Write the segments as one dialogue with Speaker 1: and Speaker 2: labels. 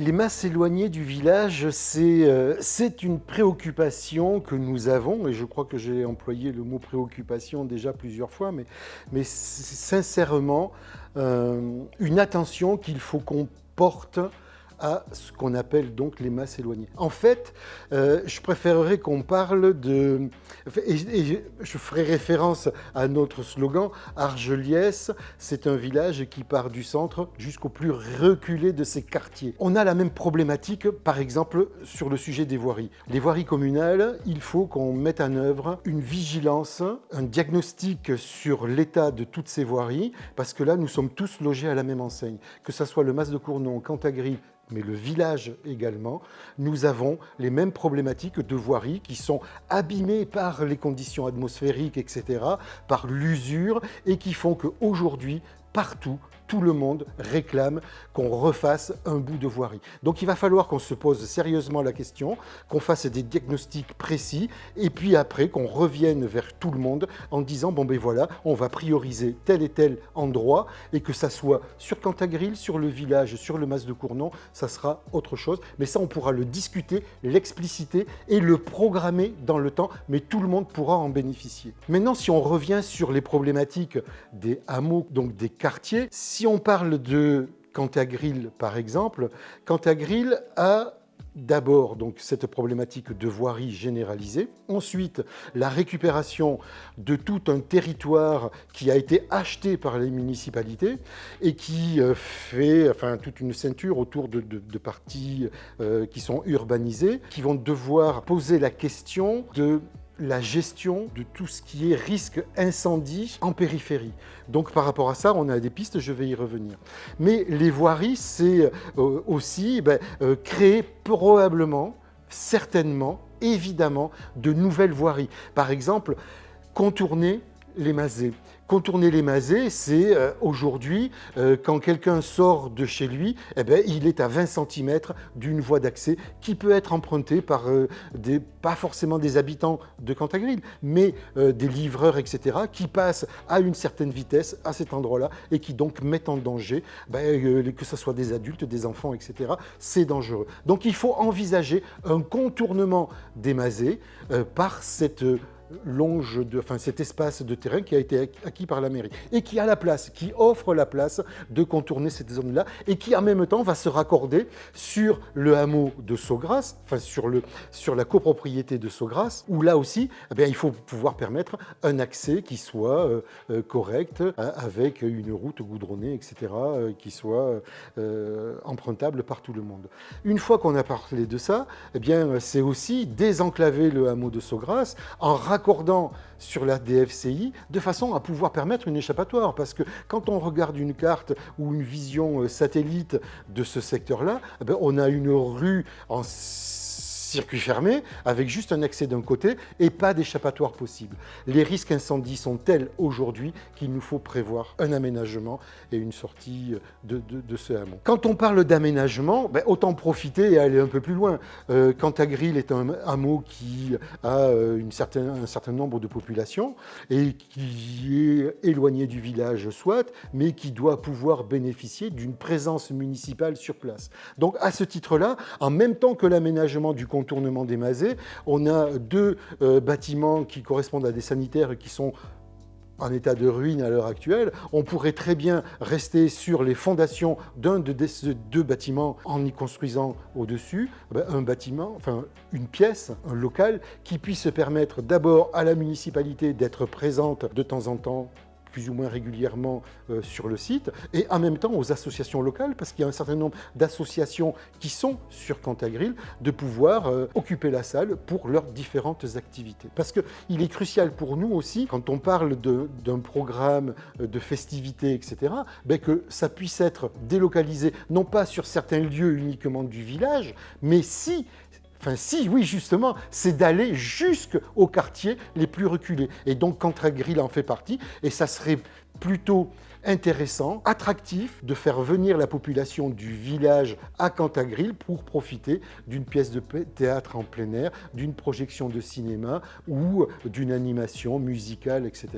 Speaker 1: Les masses éloignées du village, c'est une préoccupation que nous avons, et je crois que j'ai employé le mot préoccupation déjà plusieurs fois, mais c'est sincèrement une attention qu'il faut qu'on porte à ce qu'on appelle donc les masses éloignées. En fait, je préférerais qu'on parle de... Et je ferai référence à notre slogan, Argelliès, c'est un village qui part du centre jusqu'au plus reculé de ses quartiers. On a la même problématique, par exemple, sur le sujet des voiries. Les voiries communales, il faut qu'on mette en œuvre une vigilance, un diagnostic sur l'état de toutes ces voiries, parce que là, nous sommes tous logés à la même enseigne. Que ce soit le Mas de Cournon, Cantagril, mais le village également, nous avons les mêmes problématiques de voiries qui sont abîmées par les conditions atmosphériques, etc., par l'usure, et qui font qu'aujourd'hui, partout, tout le monde réclame qu'on refasse un bout de voirie. Donc il va falloir qu'on se pose sérieusement la question, qu'on fasse des diagnostics précis, et puis après qu'on revienne vers tout le monde en disant, bon ben voilà, on va prioriser tel et tel endroit, et que ça soit sur Cantagril, sur le village, sur le Mas de Cournon, ça sera autre chose. Mais ça, on pourra le discuter, l'expliciter et le programmer dans le temps, mais tout le monde pourra en bénéficier. Maintenant, si on revient sur les problématiques des hameaux, donc des quartiers, si on parle de Cantagril, par exemple, Cantagril a d'abord donc cette problématique de voirie généralisée, ensuite la récupération de tout un territoire qui a été acheté par les municipalités et qui fait toute une ceinture autour de parties qui sont urbanisées, qui vont devoir poser la question de la gestion de tout ce qui est risque incendie en périphérie. Donc par rapport à ça, on a des pistes, je vais y revenir. Mais les voiries, c'est aussi créer probablement, certainement, évidemment, de nouvelles voiries. Par exemple, contourner les masées. Contourner les masées, c'est aujourd'hui, quand quelqu'un sort de chez lui, il est à 20 cm d'une voie d'accès qui peut être empruntée par pas forcément des habitants de Cantagril, mais des livreurs, etc., qui passent à une certaine vitesse à cet endroit-là et qui donc mettent en danger, que ce soit des adultes, des enfants, etc., c'est dangereux. Donc il faut envisager un contournement des masées par cette cet espace de terrain qui a été acquis par la mairie et qui a la place, qui offre la place de contourner cette zone-là et qui en même temps va se raccorder sur le hameau de Saugras, sur la copropriété de Saugras, où là aussi, il faut pouvoir permettre un accès qui soit correct, avec une route goudronnée, etc., qui soit empruntable par tout le monde. Une fois qu'on a parlé de ça, c'est aussi désenclaver le hameau de Saugras en raccordant sur la DFCI de façon à pouvoir permettre une échappatoire. Parce que quand on regarde une carte ou une vision satellite de ce secteur-là, on a une rue en circuit fermé, avec juste un accès d'un côté et pas d'échappatoire possible. Les risques incendies sont tels aujourd'hui qu'il nous faut prévoir un aménagement et une sortie de ce hameau. Quand on parle d'aménagement, autant profiter et aller un peu plus loin. Cantagril est un hameau qui a un certain nombre de populations et qui est éloigné du village soit, mais qui doit pouvoir bénéficier d'une présence municipale sur place. Donc à ce titre-là, en même temps que l'aménagement du contournement des masées, on a deux bâtiments qui correspondent à des sanitaires qui sont en état de ruine à l'heure actuelle. On pourrait très bien rester sur les fondations d'un de ces deux bâtiments en y construisant au-dessus un bâtiment, une pièce, un local qui puisse permettre d'abord à la municipalité d'être présente de temps en temps, plus ou moins régulièrement sur le site, et en même temps aux associations locales, parce qu'il y a un certain nombre d'associations qui sont sur Cantagril, de pouvoir occuper la salle pour leurs différentes activités. Parce qu'il est crucial pour nous aussi, quand on parle d'un programme de festivités, etc., que ça puisse être délocalisé, non pas sur certains lieux uniquement du village, mais oui, justement, c'est d'aller jusqu'aux quartiers les plus reculés. Et donc, Cantagril en fait partie, et ça serait plutôt intéressant, attractif de faire venir la population du village à Cantagril pour profiter d'une pièce de théâtre en plein air, d'une projection de cinéma ou d'une animation musicale, etc.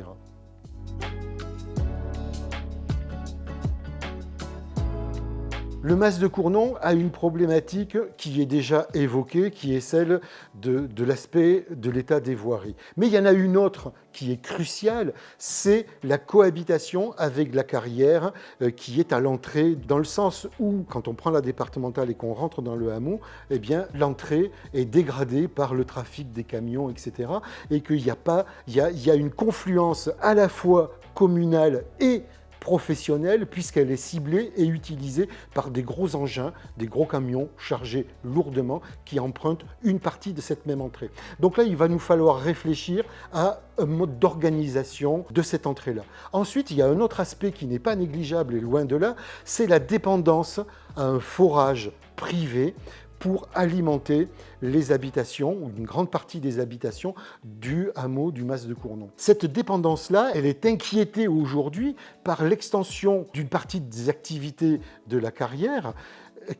Speaker 1: Le mas de Cournon a une problématique qui est déjà évoquée, qui est celle de l'aspect de l'état des voiries. Mais il y en a une autre qui est cruciale, c'est la cohabitation avec la carrière qui est à l'entrée, dans le sens où, quand on prend la départementale et qu'on rentre dans le hameau, eh bien, l'entrée est dégradée par le trafic des camions, etc. Et qu'il y a pas, il y a une confluence à la fois communale et professionnelle, puisqu'elle est ciblée et utilisée par des gros engins, des gros camions chargés lourdement qui empruntent une partie de cette même entrée. Donc là, il va nous falloir réfléchir à un mode d'organisation de cette entrée-là. Ensuite, il y a un autre aspect qui n'est pas négligeable et loin de là, c'est la dépendance à un forage privé pour alimenter les habitations, ou une grande partie des habitations du hameau du Mas de Cournon. Cette dépendance-là, elle est inquiétée aujourd'hui par l'extension d'une partie des activités de la carrière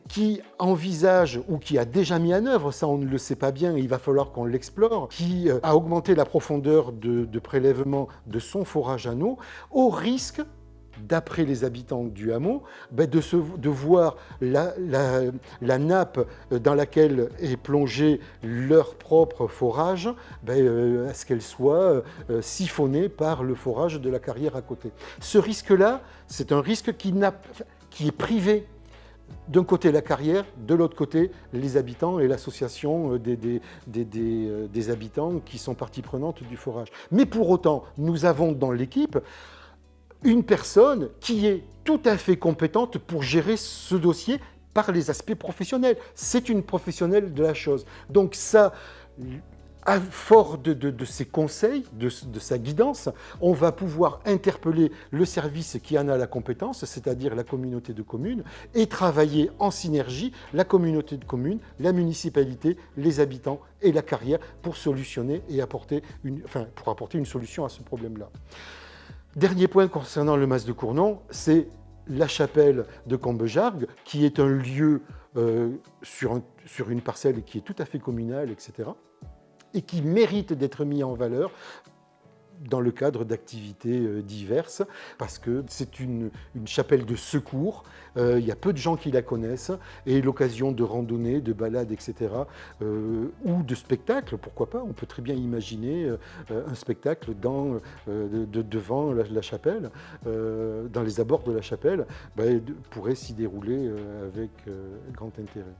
Speaker 1: qui envisage ou qui a déjà mis en œuvre, ça on ne le sait pas bien, il va falloir qu'on l'explore, qui a augmenté la profondeur de prélèvement de son forage à eau, au risque, d'après les habitants du hameau, de voir la nappe dans laquelle est plongé leur propre forage, à ce qu'elle soit siphonnée par le forage de la carrière à côté. Ce risque-là, c'est un risque qui est privé. D'un côté la carrière, de l'autre côté les habitants et l'association des habitants qui sont partie prenante du forage. Mais pour autant, nous avons dans l'équipe une personne qui est tout à fait compétente pour gérer ce dossier par les aspects professionnels. C'est une professionnelle de la chose. Donc ça, à fort de ses conseils, de sa guidance, on va pouvoir interpeller le service qui en a la compétence, c'est-à-dire la communauté de communes, et travailler en synergie, la communauté de communes, la municipalité, les habitants et la carrière pour solutionner et apporter une solution à ce problème-là. Dernier point concernant le Mas de Cournon, c'est la chapelle de Combejargues, qui est un lieu sur une parcelle qui est tout à fait communale, etc., et qui mérite d'être mis en valeur dans le cadre d'activités diverses, parce que c'est une chapelle de secours, il y a peu de gens qui la connaissent, et l'occasion de randonnées, de balades, etc., ou de spectacles, pourquoi pas, on peut très bien imaginer un spectacle devant la chapelle, dans les abords de la chapelle, pourrait s'y dérouler avec grand intérêt.